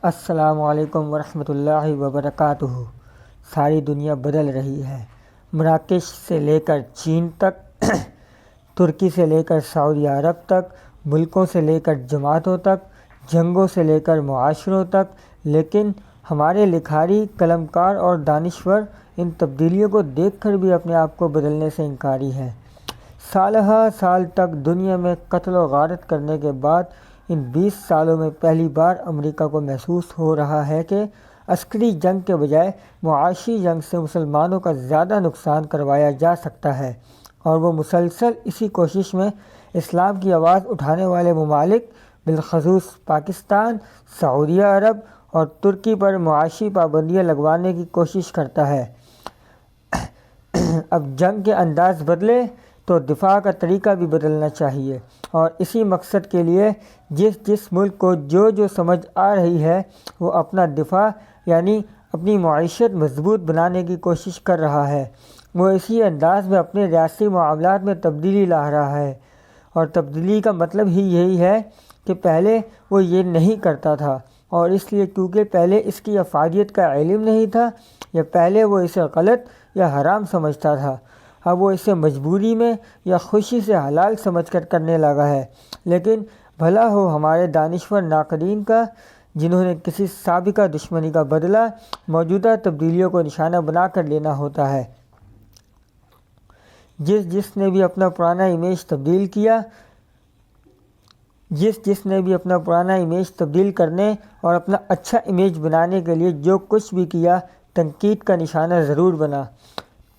السلام علیکم ورحمۃ اللہ وبرکاتہ۔ ساری دنیا بدل رہی ہے۔ مراکش سے لے کر چین تک، ترکی سے لے کر سعودی عرب تک، ملکوں سے لے کر جماعتوں تک، جنگوں سے لے کر معاشروں تک، لیکن ہمارے لکھاری، قلمکار اور دانشور ان تبدیلیوں کو دیکھ کر بھی اپنے آپ کو بدلنے سے انکاری ہیں۔ سالہ سال تک دنیا میں قتل و غارت کرنے کے بعد ان 20 سالوں میں پہلی بار امریکہ کو محسوس ہو رہا ہے کہ عسکری جنگ کے بجائے معاشی جنگ سے مسلمانوں کا زیادہ نقصان کروایا جا سکتا ہے، اور وہ مسلسل اسی کوشش میں اسلام کی آواز اٹھانے والے ممالک بالخصوص پاکستان، سعودی عرب اور ترکی پر معاشی پابندیاں لگوانے کی کوشش کرتا ہے۔ اب جنگ کے انداز بدلے تو دفاع کا طریقہ بھی بدلنا چاہیے، اور اسی مقصد کے لیے جس ملک کو جو سمجھ آ رہی ہے وہ اپنا دفاع یعنی اپنی معیشت مضبوط بنانے کی کوشش کر رہا ہے، وہ اسی انداز میں اپنے ریاستی معاملات میں تبدیلی لا رہا ہے، اور تبدیلی کا مطلب ہی یہی ہے کہ پہلے وہ یہ نہیں کرتا تھا، اور اس لیے کیونکہ پہلے اس کی افادیت کا علم نہیں تھا، یا پہلے وہ اسے غلط یا حرام سمجھتا تھا، اب وہ اسے مجبوری میں یا خوشی سے حلال سمجھ کر کرنے لگا ہے۔ لیکن بھلا ہو ہمارے دانشور ناقدین کا، جنہوں نے کسی سابقہ دشمنی کا بدلہ موجودہ تبدیلیوں کو نشانہ بنا کر لینا ہوتا ہے۔ جس نے بھی اپنا پرانا امیج تبدیل کرنے اور اپنا اچھا امیج بنانے کے لیے جو کچھ بھی کیا، تنقید کا نشانہ ضرور بنا۔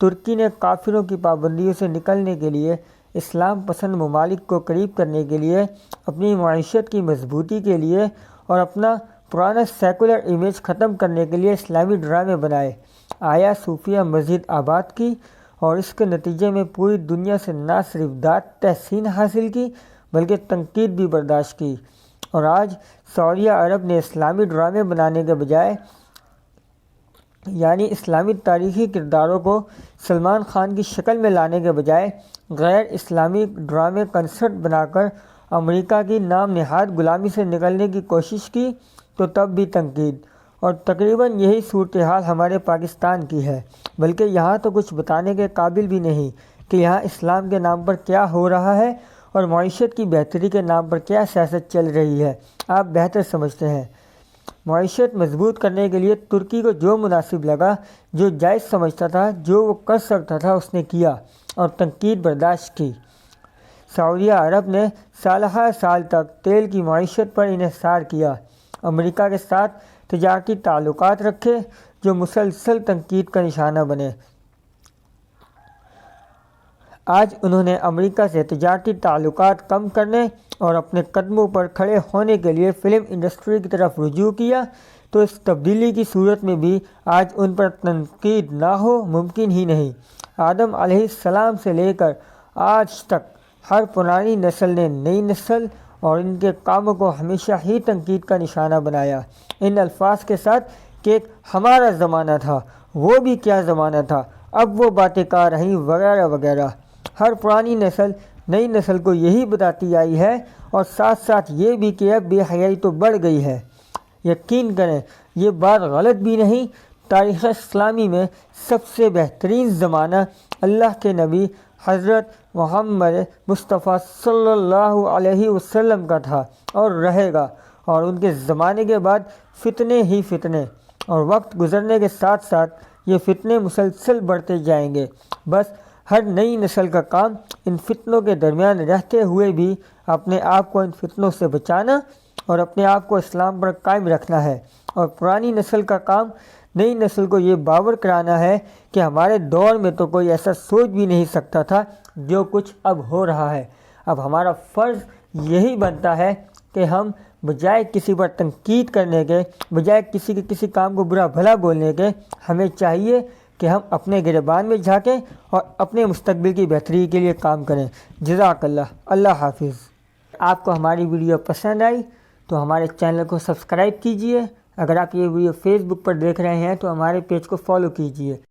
ترکی نے کافروں کی پابندیوں سے نکلنے کے لیے، اسلام پسند ممالک کو قریب کرنے کے لیے، اپنی معیشت کی مضبوطی کے لیے اور اپنا پرانا سیکولر امیج ختم کرنے کے لیے اسلامی ڈرامے بنائے، آیا صوفیہ مسجد آباد کی، اور اس کے نتیجے میں پوری دنیا سے نہ صرف داد تحسین حاصل کی بلکہ تنقید بھی برداشت کی، اور آج سعودی عرب نے اسلامی ڈرامے بنانے کے بجائے یعنی اسلامی تاریخی کرداروں کو سلمان خان کی شکل میں لانے کے بجائے غیر اسلامی ڈرامے کنسرٹ بنا کر امریکہ کی نام نہاد غلامی سے نکلنے کی کوشش کی، تو تب بھی تنقید۔ اور تقریباً یہی صورتحال ہمارے پاکستان کی ہے، بلکہ یہاں تو کچھ بتانے کے قابل بھی نہیں کہ یہاں اسلام کے نام پر کیا ہو رہا ہے اور معیشت کی بہتری کے نام پر کیا سیاست چل رہی ہے، آپ بہتر سمجھتے ہیں۔ معیشت مضبوط کرنے کے لیے ترکی کو جو مناسب لگا، جو جائز سمجھتا تھا، جو وہ کر سکتا تھا، اس نے کیا اور تنقید برداشت کی۔ سعودی عرب نے سالہ سال تک تیل کی معیشت پر انحصار کیا، امریکہ کے ساتھ تجارتی تعلقات رکھے جو مسلسل تنقید کا نشانہ بنے۔ آج انہوں نے امریکہ سے تجارتی تعلقات کم کرنے اور اپنے قدموں پر کھڑے ہونے کے لیے فلم انڈسٹری کی طرف رجوع کیا، تو اس تبدیلی کی صورت میں بھی آج ان پر تنقید نہ ہو ممکن ہی نہیں۔ آدم علیہ السلام سے لے کر آج تک ہر پرانی نسل نے نئی نسل اور ان کے کاموں کو ہمیشہ ہی تنقید کا نشانہ بنایا، ان الفاظ کے ساتھ کہ ایک ہمارا زمانہ تھا، وہ بھی کیا زمانہ تھا، اب وہ باتیں کہاں رہیں، وغیرہ وغیرہ۔ ہر پرانی نسل نئی نسل کو یہی بتاتی آئی ہے، اور ساتھ ساتھ یہ بھی کہ اب بے حیائی تو بڑھ گئی ہے۔ یقین کریں یہ بات غلط بھی نہیں، تاریخ اسلامی میں سب سے بہترین زمانہ اللہ کے نبی حضرت محمد مصطفیٰ صلی اللہ علیہ وسلم کا تھا اور رہے گا، اور ان کے زمانے کے بعد فتنے ہی فتنے، اور وقت گزرنے کے ساتھ ساتھ یہ فتنے مسلسل بڑھتے جائیں گے۔ بس ہر نئی نسل کا کام ان فتنوں کے درمیان رہتے ہوئے بھی اپنے آپ کو ان فتنوں سے بچانا اور اپنے آپ کو اسلام پر قائم رکھنا ہے، اور پرانی نسل کا کام نئی نسل کو یہ باور کرانا ہے کہ ہمارے دور میں تو کوئی ایسا سوچ بھی نہیں سکتا تھا جو کچھ اب ہو رہا ہے۔ اب ہمارا فرض یہی بنتا ہے کہ ہم بجائے کسی پر تنقید کرنے کے، بجائے کسی کام کو برا بھلا بولنے کے، ہمیں چاہیے کہ ہم اپنے گریبان میں جھانکیں اور اپنے مستقبل کی بہتری کے لیے کام کریں۔ جزاک اللہ، اللہ حافظ۔ آپ کو ہماری ویڈیو پسند آئی تو ہمارے چینل کو سبسکرائب کیجئے۔ اگر آپ یہ ویڈیو فیس بک پر دیکھ رہے ہیں تو ہمارے پیج کو فالو کیجئے۔